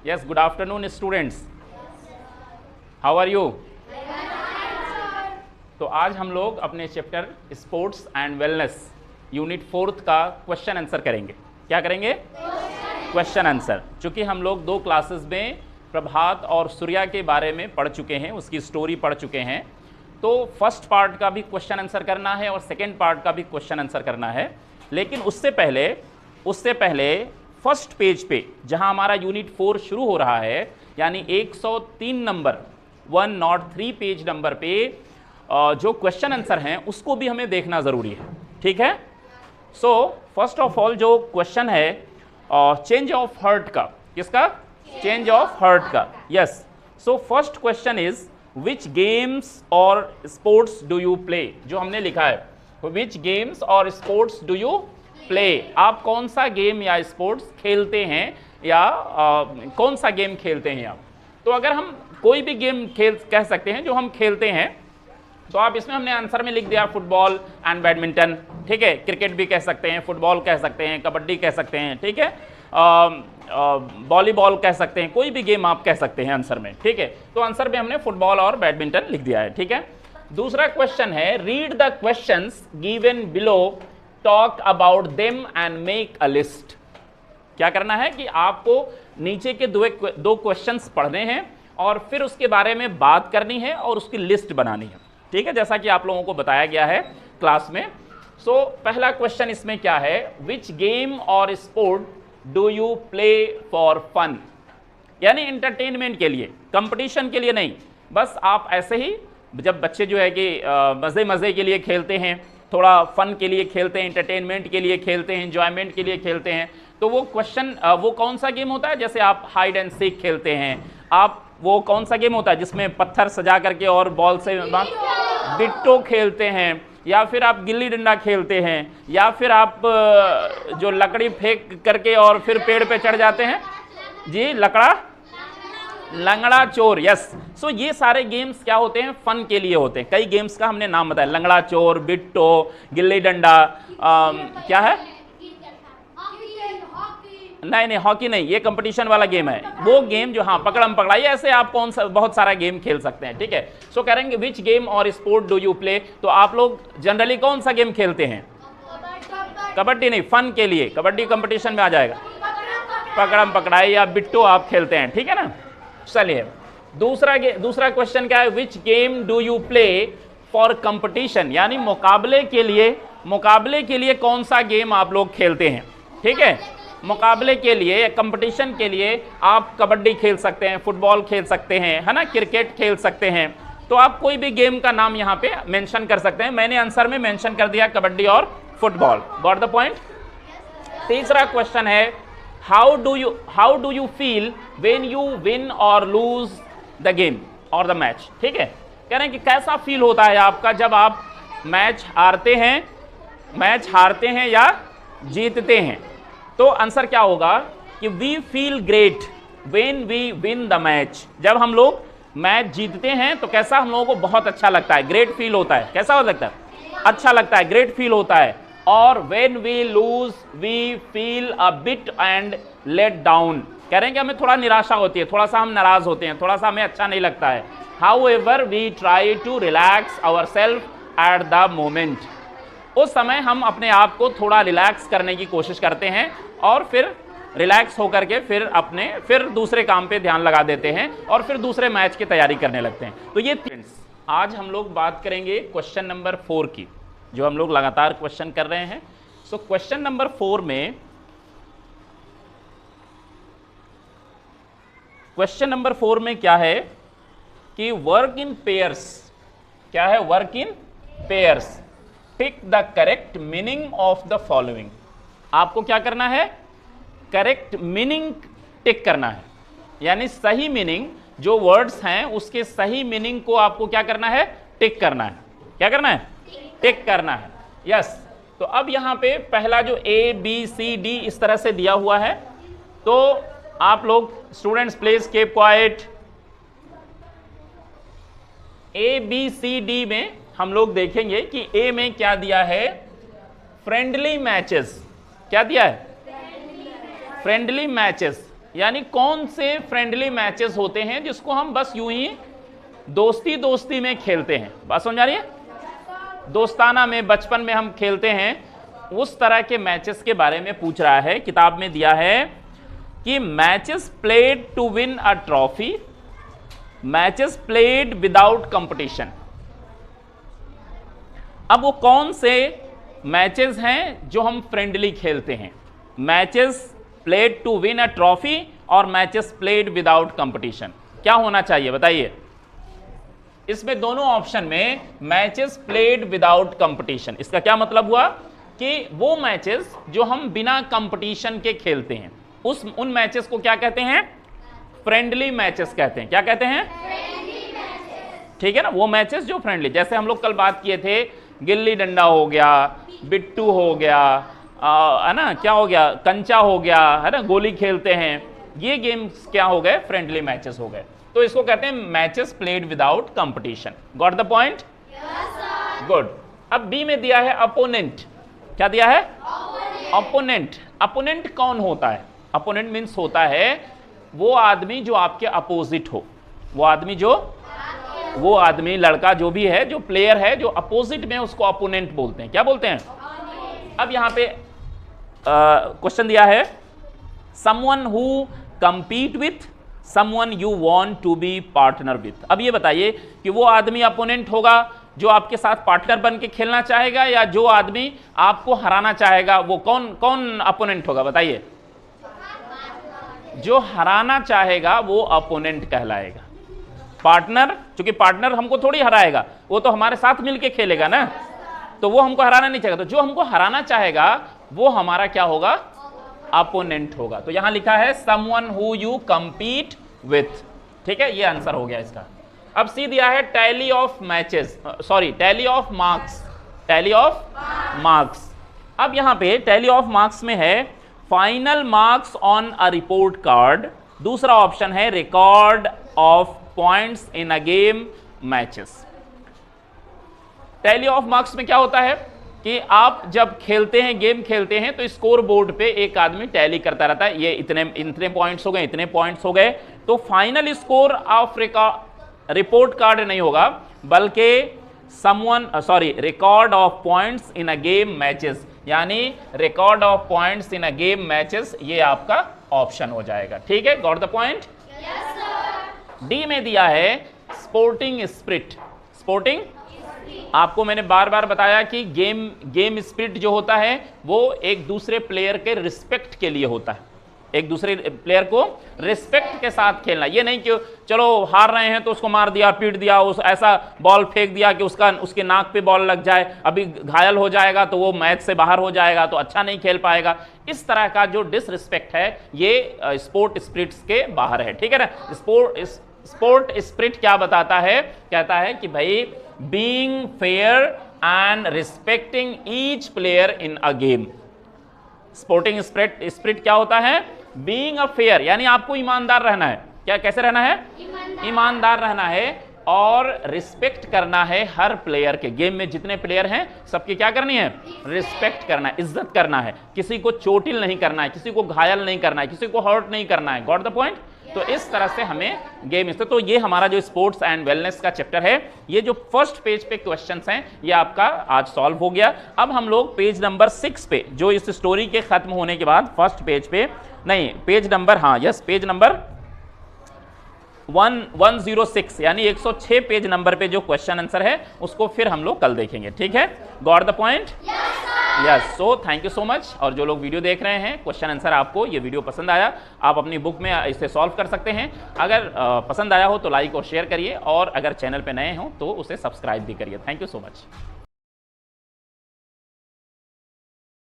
Yes, good afternoon students. How are you? तो आज हम लोग अपने chapter sports and wellness unit 4 का क्वेश्चन आंसर करेंगे। क्या करेंगे? Question answer. चूँकि हम लोग 2 क्लासेस में प्रभात और सूर्या के बारे में पढ़ चुके हैं, उसकी स्टोरी पढ़ चुके हैं, तो फर्स्ट पार्ट का भी क्वेश्चन आंसर करना है और सेकेंड पार्ट का भी क्वेश्चन आंसर करना है। लेकिन उससे पहले फर्स्ट पेज पे जहां हमारा यूनिट 4 शुरू हो रहा है, यानी 103 नंबर 103 पेज नंबर पे जो क्वेश्चन आंसर हैं उसको भी हमें देखना ज़रूरी है। ठीक है? सो फर्स्ट ऑफ ऑल जो क्वेश्चन है चेंज ऑफ हार्ट का, किसका? चेंज ऑफ हार्ट का। Yes. So first question is which games और स्पोर्ट्स डू यू प्ले। जो हमने लिखा है विच गेम्स और स्पोर्ट्स डू यू प्ले, आप कौन सा गेम या स्पोर्ट्स खेलते हैं या कौन सा गेम खेलते हैं आप। तो अगर हम कोई भी गेम कह सकते हैं जो हम खेलते हैं, तो आप इसमें हमने आंसर में लिख दिया फुटबॉल एंड बैडमिंटन। ठीक है? क्रिकेट भी कह सकते हैं, फुटबॉल कह सकते हैं, कबड्डी कह सकते हैं, ठीक है, वॉलीबॉल कह सकते हैं, कोई भी गेम आप कह सकते हैं आंसर में। ठीक है? तो आंसर में हमने फुटबॉल और बैडमिंटन लिख दिया है। ठीक है? दूसरा क्वेश्चन है read the questions given below, talk about them and make a list. क्या करना है कि आपको नीचे के दो क्वेश्चंस पढ़ने हैं और फिर उसके बारे में बात करनी है और उसकी लिस्ट बनानी है। ठीक है? जैसा कि आप लोगों को बताया गया है क्लास में। सो पहला क्वेश्चन इसमें क्या है, विच गेम और sport do you play for fun, यानी एंटरटेनमेंट के लिए, कंपटीशन के लिए नहीं, बस आप ऐसे ही जब बच्चे जो है कि मज़े के लिए खेलते हैं, थोड़ा फन के लिए खेलते हैं, एंटरटेनमेंट के लिए खेलते हैं, एंजॉयमेंट के लिए खेलते हैं, तो वो क्वेश्चन वो कौन सा गेम होता है? जैसे आप हाइड एंड सीक खेलते हैं, आप वो कौन सा गेम होता है जिसमें पत्थर सजा करके और बॉल से बिट्टो खेलते हैं, या फिर आप गिल्ली डंडा खेलते हैं, या फिर आप जो लकड़ी फेंक करके और फिर पेड़ पे चढ़ जाते हैं, जी लंगड़ा चोर। यस। सो ये सारे गेम्स क्या होते हैं? फन के लिए होते हैं। कई गेम्स का हमने नाम बताया, लंगड़ा चोर, बिट्टो, गिल्ली डंडा, क्या है? नहीं, हॉकी नहीं, ये कंपटीशन वाला गेम है। वो गेम जो, हाँ, पकड़म पकड़ाई, ऐसे आप कौन सा बहुत सारा गेम खेल सकते हैं। ठीक है? सो करेंगे विच गेम और स्पोर्ट डू यू प्ले, तो आप लोग जनरली कौन सा गेम खेलते हैं? कबड्डी नहीं, फन के लिए, कबड्डी कंपटीशन में आ जाएगा, पकड़म पकड़ाई या बिट्टो आप खेलते हैं। ठीक है ना? चलिए दूसरा क्वेश्चन क्या है, which game do you play for competition, यानी मुकाबले के लिए कौन सा गेम आप लोग खेलते हैं। ठीक है? मुकाबले के लिए, कंपटीशन के लिए आप कबड्डी खेल सकते हैं, फुटबॉल खेल सकते हैं, है ना, क्रिकेट खेल सकते हैं। तो आप कोई भी गेम का नाम यहाँ पे मेंशन कर सकते हैं। मैंने आंसर में मेंशन कर दिया कबड्डी और फुटबॉल। Got the point? तीसरा क्वेश्चन है how do you feel when you win और लूज द गेम और द मैच। ठीक है? कह रहे हैं कि कैसा फील होता है आपका जब आप मैच हारते हैं या जीतते हैं। तो आंसर क्या होगा कि we feel great when we win the match. जब हम लोग मैच जीतते हैं तो कैसा हम लोगों को बहुत अच्छा लगता है, ग्रेट फील होता है। कैसा हो लगता है? अच्छा लगता है, ग्रेट फील होता है। और when we lose we feel a bit and let down. कह रहे हैं कि हमें थोड़ा निराशा होती है, थोड़ा सा हम नाराज होते हैं, थोड़ा सा हमें अच्छा नहीं लगता है। However we try to relax our self at the moment. उस समय हम अपने आप को थोड़ा रिलैक्स करने की कोशिश करते हैं और फिर रिलैक्स होकर के फिर दूसरे काम पे ध्यान लगा देते हैं और फिर दूसरे मैच की तैयारी करने लगते हैं। तो ये आज हम लोग बात करेंगे क्वेश्चन नंबर 4 की, जो हम लोग लगातार क्वेश्चन कर रहे हैं। सो क्वेश्चन नंबर 4 में क्या है कि वर्क इन पेयर्स। क्या है? Work in pairs. Tick the correct meaning of the following. आपको क्या करना है? करेक्ट मीनिंग टिक करना है, यानी सही मीनिंग, जो वर्ड्स हैं उसके सही मीनिंग को आपको क्या करना है? टिक करना है। क्या करना है? टिक करना है। यस। तो अब यहां पे पहला जो ABCD इस तरह से दिया हुआ है, तो आप लोग students please keep quiet. ABCD में हम लोग देखेंगे कि A में क्या दिया है? Friendly matches. क्या दिया है? Friendly matches. यानी कौन से फ्रेंडली मैचेस होते हैं जिसको हम बस यूं ही दोस्ती दोस्ती में खेलते हैं। बात समझ आ रही है? दोस्ताना में, बचपन में हम खेलते हैं, उस तरह के मैचेस के बारे में पूछ रहा है। किताब में दिया है कि matches played to win a trophy, matches played without competition. अब वो कौन से मैचेस हैं जो हम फ्रेंडली खेलते हैं? Matches played to win a trophy और मैचेस प्लेड विदाउट कंपटीशन, क्या होना चाहिए बताइए? इसमें दोनों ऑप्शन में मैचेस प्लेड विदाउट कंपटीशन, इसका क्या मतलब हुआ कि वो मैचेस जो हम बिना कंपटीशन के खेलते हैं, उन मैचेस को क्या कहते हैं? फ्रेंडली मैचेस कहते हैं। क्या कहते हैं? ठीक है ना, वो मैचेस जो फ्रेंडली, जैसे हम लोग कल बात किए थे, गिल्ली डंडा हो गया, बिट्टू हो गया, है ना, क्या हो गया, कंचा हो गया, है ना, गोली खेलते हैं, ये गेम्स क्या हो गए? फ्रेंडली मैचेस हो गए। तो इसको कहते हैं matches played without competition. Got the point? Good. अब बी में दिया है अपोनेंट। क्या दिया है? अपोनेंट। अपोनेंट कौन होता है? अपोनेंट मीन्स होता है वो आदमी जो आपके अपोजिट हो, वो आदमी लड़का जो भी है, जो प्लेयर है, जो अपोजिट में, उसको अपोनेंट बोलते हैं। क्या बोलते हैं? अब यहां पे क्वेश्चन दिया है, someone who compete with someone you want to be partner with. अब ये बताइए कि वो आदमी अपोनेंट होगा जो आपके साथ पार्टनर बन के खेलना चाहेगा, या जो आदमी आपको हराना चाहेगा, वो कौन अपोनेंट होगा बताइए? जो हराना चाहेगा वो अपोनेंट कहलाएगा। पार्टनर, क्योंकि पार्टनर हमको थोड़ी हराएगा, वो तो हमारे साथ मिलके खेलेगा ना, तो वो हमको हराना नहीं चाहेगा। तो जो हमको हराना चाहेगा वो हमारा क्या होगा? अपोनेंट होगा। तो यहां लिखा है someone who you compete with. ठीक है, ये आंसर हो गया इसका। अब सी दिया है tally of matches, sorry tally of marks. Tally of marks. अब यहां पे टैली ऑफ मार्क्स में है final marks on a report card, दूसरा ऑप्शन है record of points in a game matches. Tally of marks में क्या होता है कि आप जब खेलते हैं, गेम खेलते हैं, तो स्कोर बोर्ड पे एक आदमी टैली करता रहता है, ये इतने पॉइंट्स हो गए, इतने पॉइंट्स हो गए। तो final score of report card नहीं होगा, बल्कि record of points in a game matches, यानी record of points in a game matches, ये आपका ऑप्शन हो जाएगा। ठीक है, गॉट द पॉइंट? डी में दिया है स्पोर्टिंग स्पिरिट। स्पोर्टिंग, आपको मैंने बार बार बताया कि गेम स्पिरिट जो होता है वो एक दूसरे प्लेयर के रिस्पेक्ट के लिए होता है, एक दूसरे प्लेयर को रिस्पेक्ट के साथ खेलना। ये नहीं कि चलो हार रहे हैं तो उसको मार दिया, पीट दिया, उस ऐसा बॉल फेंक दिया कि उसके नाक पे बॉल लग जाए, अभी घायल हो जाएगा तो वो मैच से बाहर हो जाएगा, तो अच्छा नहीं खेल पाएगा। इस तरह का जो डिसरिस्पेक्ट है ये स्पोर्ट स्पिरिट्स के बाहर है। ठीक है ना? स्पोर्ट स्पिरिट क्या बताता है? कहता है कि भाई being fair and respecting each player in a game. Sporting spirit क्या होता है? बीइंग अ फेयर, यानी आपको ईमानदार रहना है। क्या, कैसे रहना है? ईमानदार रहना है, और रिस्पेक्ट करना है हर प्लेयर के। गेम में जितने प्लेयर हैं सबकी क्या करनी है? रिस्पेक्ट करना है, इज्जत करना है, किसी को चोटिल नहीं करना है, किसी को घायल नहीं करना है, किसी को हर्ट नहीं करना है। Got the point? तो इस तरह से हमें गेम इससे, तो ये हमारा जो स्पोर्ट्स एंड वेलनेस का चैप्टर है, ये जो फर्स्ट पेज पे क्वेश्चंस हैं ये आपका आज सॉल्व हो गया। अब हम लोग पेज नंबर 6 पे, जो इस स्टोरी के खत्म होने के बाद फर्स्ट पेज पे, नहीं पेज नंबर, हाँ यस, पेज नंबर 106 यानी 106 पेज नंबर पे जो क्वेश्चन आंसर है उसको फिर हम लोग कल देखेंगे। ठीक है, got the point? Yes. So thank you so much. और जो लोग वीडियो देख रहे हैं, क्वेश्चन आंसर आपको ये वीडियो पसंद आया, आप अपनी बुक में इसे सॉल्व कर सकते हैं। अगर पसंद आया हो तो लाइक और शेयर करिए, और अगर चैनल पे नए हो तो उसे सब्सक्राइब भी करिए। Thank you so much.